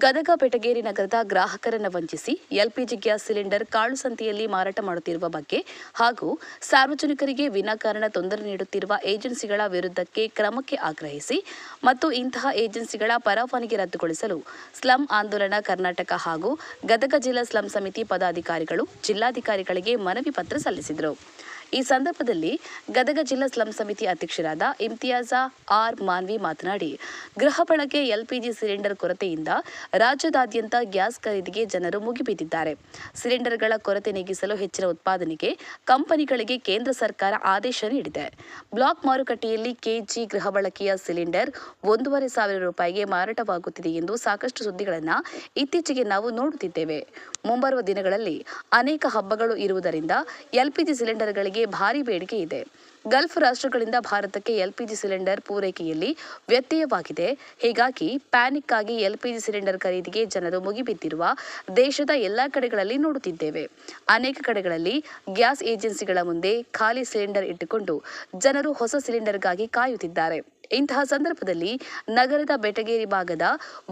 ಗದಗ ಬೆಟಗೇರಿ ನಗರದ ಗ್ರಾಹಕರನ್ನು ವಂಚಿಸಿ LPG gas cylinder ಕಾಳು ಸಂತೆಯಲ್ಲಿ ಮಾರಾಟ ಮಾಡುತ್ತಿರುವ ಬಗ್ಗೆ ಹಾಗೂ ಸಾರ್ವಜನಿಕರಿಗೆ ವಿನಾಕಾರಣ ತೊಂದರೆ ನೀಡುತ್ತಿರುವ ಏಜೆನ್ಸಿಗಳ ವಿರುದ್ಧಕ್ಕೆ ಕ್ರಮಕ್ಕೆ ಆಗ್ರಹಿಸಿ ಮತ್ತು ಇಂತಹ ಏಜೆನ್ಸಿಗಳ ಪರವಾನಗಿ ರದ್ದುಗೊಳಿಸಲು ಸ್ಲಂ ಆಂದೋಲನ ಕರ್ನಾಟಕ ಹಾಗೂ ಗದಗ ಜಿಲ್ಲಾ ಸ್ಲಂ ಸಮಿತಿ ಪದಾಧಿಕಾರಿಗಳು ಜಿಲ್ಲಾಧಿಕಾರಿಗಳಿಗೆ ಮನವಿ ಪತ್ರ ಸಲ್ಲಿಸಿದರು. ಈ ಸಂದರ್ಭದಲ್ಲಿ ಗದಗ ಜಿಲ್ಲಾ ಸ್ಲಂ ಸಮಿತಿ ಅಧ್ಯಕ್ಷರಾದ ಇಮ್ತಿಯಾಜ ಆರ್ ಮಾನ್ವಿ ಮಾತನಾಡಿ, ಗೃಹ ಬಳಕೆ ಎಲ್ಪಿಜಿ ಸಿಲಿಂಡರ್ ಕೊರತೆಯಿಂದ ರಾಜ್ಯದಾದ್ಯಂತ ಗ್ಯಾಸ್ ಖರೀದಿಗೆ ಜನರು ಮುಗಿಬಿದ್ದಿದ್ದಾರೆ. ಸಿಲಿಂಡರ್ಗಳ ಕೊರತೆ ನೀಗಿಸಲು ಹೆಚ್ಚಿನ ಉತ್ಪಾದನೆಗೆ ಕಂಪನಿಗಳಿಗೆ ಕೇಂದ್ರ ಸರ್ಕಾರ ಆದೇಶ ನೀಡಿದೆ. ಬ್ಲಾಕ್ ಮಾರುಕಟ್ಟೆಯಲ್ಲಿ ಕೆಜಿ ಗೃಹ ಬಳಕೆಯ ಸಿಲಿಂಡರ್ 1,500 ರೂಪಾಯಿಗೆ ಮಾರಾಟವಾಗುತ್ತಿದೆ ಎಂದು ಸಾಕಷ್ಟು ಸುದ್ದಿಗಳನ್ನು ಇತ್ತೀಚೆಗೆ ನಾವು ನೋಡುತ್ತಿದ್ದೇವೆ. ಮುಂಬರುವ ದಿನಗಳಲ್ಲಿ ಅನೇಕ ಹಬ್ಬಗಳು ಇರುವುದರಿಂದ ಎಲ್ಪಿಜಿ ಸಿಲಿಂಡರ್ಗಳಿಗೆ ಭಾರಿ ಬೇಡಿಕೆ ಇದೆ. ಗಲ್ಫ್ ರಾಷ್ಟ್ರಗಳಿಂದ ಭಾರತಕ್ಕೆ ಎಲ್ಪಿಜಿ ಸಿಲಿಂಡರ್ ಪೂರೈಕೆಯಲ್ಲಿ ವ್ಯತ್ಯಯವಾಗಿದೆ. ಹೀಗಾಗಿ ಪ್ಯಾನಿಕ್ ಆಗಿ ಎಲ್ಪಿಜಿ ಸಿಲಿಂಡರ್ ಖರೀದಿಗೆ ಜನರು ಮುಗಿಬಿದ್ದಿರುವ ದೇಶದ ಎಲ್ಲಾ ಕಡೆಗಳಲ್ಲಿ ನೋಡುತ್ತಿದ್ದೇವೆ. ಅನೇಕ ಕಡೆಗಳಲ್ಲಿ ಗ್ಯಾಸ್ ಏಜೆನ್ಸಿಗಳ ಮುಂದೆ ಖಾಲಿ ಸಿಲಿಂಡರ್ ಇಟ್ಟುಕೊಂಡು ಜನರು ಹೊಸ ಸಿಲಿಂಡರ್ಗಾಗಿ ಕಾಯುತ್ತಿದ್ದಾರೆ. ಇಂತಹ ಸಂದರ್ಭದಲ್ಲಿ ನಗರದ ಬೆಟಗೇರಿ ಭಾಗದ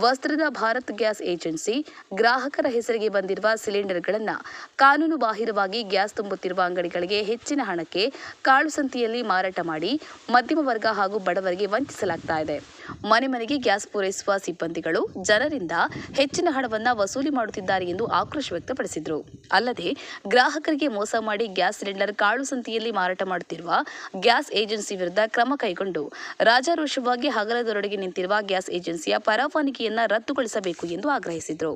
ವಸ್ತ್ರದ ಭಾರತ್ ಗ್ಯಾಸ್ ಏಜೆನ್ಸಿ ಗ್ರಾಹಕರ ಹೆಸರಿಗೆ ಬಂದಿರುವ ಸಿಲಿಂಡರ್ಗಳನ್ನು ಕಾನೂನು ಬಾಹಿರವಾಗಿ ಗ್ಯಾಸ್ ತುಂಬುತ್ತಿರುವ ಅಂಗಡಿಗಳಿಗೆ ಹೆಚ್ಚಿನ ಹಣಕ್ಕೆ ಕಾಳು ಸಂತೆಯಲ್ಲಿ ಮಾರಾಟ ಮಾಡಿ ಮಧ್ಯಮ ವರ್ಗ ಹಾಗೂ ಬಡವರಿಗೆ ವಂಚಿಸಲಾಗ್ತಾ ಇದೆ. ಮನೆ ಮನೆಗೆ ಗ್ಯಾಸ್ ಪೂರೈಸುವ ಸಿಬ್ಬಂದಿಗಳು ಜನರಿಂದ ಹೆಚ್ಚಿನ ಹಣವನ್ನು ವಸೂಲಿ ಮಾಡುತ್ತಿದ್ದಾರೆ ಎಂದು ಆಕ್ರೋಶ ವ್ಯಕ್ತಪಡಿಸಿದರು. ಅಲ್ಲದೆ ಗ್ರಾಹಕರಿಗೆ ಮೋಸ ಮಾಡಿ ಗ್ಯಾಸ್ ಸಿಲಿಂಡರ್ ಕಾಳು ಸಂತೆಯಲ್ಲಿ ಮಾರಾಟ ಮಾಡುತ್ತಿರುವ ಗ್ಯಾಸ್ ಏಜೆನ್ಸಿ ವಿರುದ್ಧ ಕ್ರಮ ಕೈಗೊಂಡು ರಾಜಾರೋಷವಾಗಿ ಹಗಲದೊರಡಿಗೆ ನಿಂತಿರುವ ಗ್ಯಾಸ್ ಏಜೆನ್ಸಿಯ ಪರವಾನಗಿಯನ್ನು ರದ್ದುಗೊಳಿಸಬೇಕು ಎಂದು ಆಗ್ರಹಿಸಿದರು.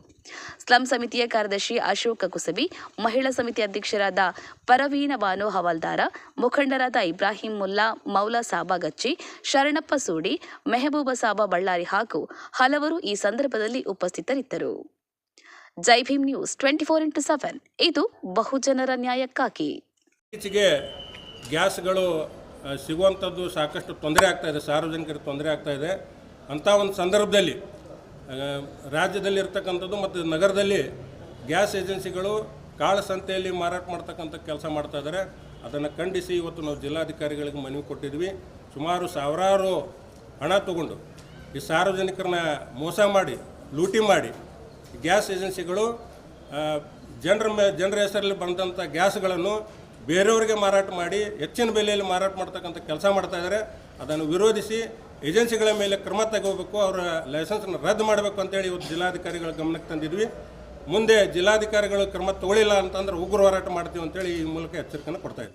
ಸ್ಲಂ ಸಮಿತಿಯ ಕಾರ್ಯದರ್ಶಿ ಅಶೋಕ ಕುಸಬಿ, ಮಹಿಳಾ ಸಮಿತಿ ಅಧ್ಯಕ್ಷರಾದ ಪರವೀನ ಬಾನು ಹವಾಲ್ದಾರ, ಮುಖಂಡರಾದ ಇಬ್ರಾಹಿಂ ಮುಲ್ಲಾ, ಮೌಲಾ ಸಾಬಾ ಗಚ್ಚಿ, ಶರಣಪ್ಪ ಸೂಡಿ, ಮೆಹಬೂಬ ಸಾಬಾ ಬಳ್ಳಾರಿ ಹಾಗೂ ಹಲವರು ಈ ಸಂದರ್ಭದಲ್ಲಿ ಉಪಸ್ಥಿತರಿದ್ದರು. ಜೈ ಭೀಮ್ ನ್ಯೂಸ್ 24x7 ಇದು ಬಹುಜನರ ನ್ಯಾಯಕ್ಕಾಗಿ. ಇತ್ತೀಚೆಗೆ ಗ್ಯಾಸ್ಗಳು ಸಿಗುವಂಥದ್ದು ಸಾಕಷ್ಟು ತೊಂದರೆ ಆಗ್ತಾ ಇದೆ, ಸಾರ್ವಜನಿಕರಿಗೆ ತೊಂದರೆ ಆಗ್ತಾ ಇದೆ. ಅಂಥ ಒಂದು ಸಂದರ್ಭದಲ್ಲಿ ರಾಜ್ಯದಲ್ಲಿರ್ತಕ್ಕಂಥದ್ದು ಮತ್ತು ನಗರದಲ್ಲಿ ಗ್ಯಾಸ್ ಏಜೆನ್ಸಿಗಳು ಕಾಳು ಸಂತೆಯಲ್ಲಿ ಮಾರಾಟ ಮಾಡ್ತಕ್ಕಂಥ ಕೆಲಸ ಮಾಡ್ತಾ ಇದ್ದಾರೆ. ಅದನ್ನು ಖಂಡಿಸಿ ಇವತ್ತು ನಾವು ಜಿಲ್ಲಾಧಿಕಾರಿಗಳಿಗೆ ಮನವಿ ಕೊಟ್ಟಿದ್ವಿ. ಸುಮಾರು ಸಾವಿರಾರು ಹಣ ತಗೊಂಡು ಈ ಸಾರ್ವಜನಿಕರನ್ನ ಮೋಸ ಮಾಡಿ ಲೂಟಿ ಮಾಡಿ ಗ್ಯಾಸ್ ಏಜೆನ್ಸಿಗಳು ಜನರ ಹೆಸರಲ್ಲಿ ಬಂದಂಥ ಗ್ಯಾಸ್ಗಳನ್ನು ಬೇರೆಯವರಿಗೆ ಮಾರಾಟ ಮಾಡಿ ಹೆಚ್ಚಿನ ಬೆಲೆಯಲ್ಲಿ ಮಾರಾಟ ಮಾಡ್ತಕ್ಕಂಥ ಕೆಲಸ ಮಾಡ್ತಾ ಇದ್ದಾರೆ. ಅದನ್ನು ವಿರೋಧಿಸಿ ಏಜೆನ್ಸಿಗಳ ಮೇಲೆ ಕ್ರಮ ತಗೋಬೇಕು, ಅವರ ಲೈಸೆನ್ಸನ್ನು ರದ್ದು ಮಾಡಬೇಕು ಅಂತೇಳಿ ಇವತ್ತು ಜಿಲ್ಲಾಧಿಕಾರಿಗಳ ಗಮನಕ್ಕೆ ತಂದಿದ್ವಿ. ಮುಂದೆ ಜಿಲ್ಲಾಧಿಕಾರಿಗಳು ಕ್ರಮ ತಗೊಳ್ಳಿಲ್ಲ ಅಂತಂದ್ರೆ ಉಗ್ರ ಹೋರಾಟ ಮಾಡ್ತೀವಿ ಅಂತೇಳಿ ಈ ಮೂಲಕ ಎಚ್ಚರಿಕೆಯನ್ನು ಕೊಡ್ತಾ ಇದ್ದೀವಿ.